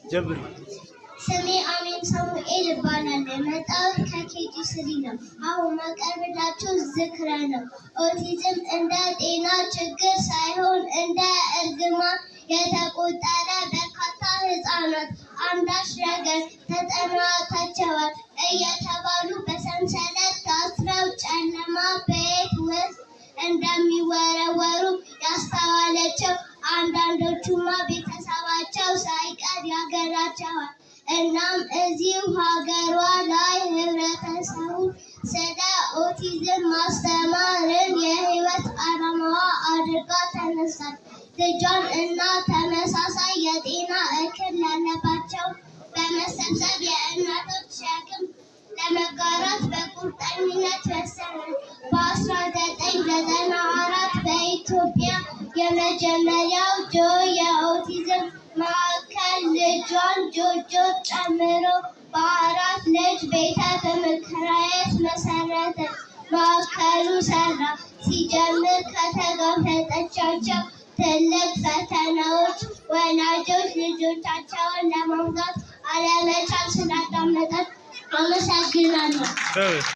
ጀምሪ። ስሜ አሜን ሳሙኤል ይባላል። የመጣሁት ከኬጂ ስሪ ነው። አሁን ማቀርብላችሁ ዝክረ ነው። ኦቲዝም እንደ ጤና ችግር ሳይሆን እንደ እርግማን የተቆጠረ በርካታ ህፃናት አንዳች ነገር ተጠናውቷቸዋል እየተባሉ በሰንሰለት ታስረው ጨለማ ቤት ውስጥ እንደሚወረወሩ ያስተዋለችው አንዳንዶቹማ ቤተሰባቸው ሳይቀር ያገራቸዋል። እናም እዚሁ ሀገሯ ላይ ህብረተሰቡ ስለ ኦቲዝም ማስተማርን የህይወት ዓላማዋ አድርጋ ተነሳች። ልጇን እና ተመሳሳይ የጤና እክል ላለባቸው በመሰብሰብ የእናቶች ሸክም ለመጋራት በቁርጠኝነት ወሰነች። በ1994 በኢትዮጵያ የመጀመሪያው ጆይ የኦቲዝም ማዕከል ልጇን ጆጆ ጨምሮ በ4 ልጅ ቤት በመከራየት መሰረተ። ማዕከሉ ሰራ። ሲጀምር ከተጋፈጠቻቸው ትልቅ ፈተናዎች ወላጆች ልጆቻቸውን ለማምጣት አለመቻል ስላዳመጣት አመሰግናለሁ።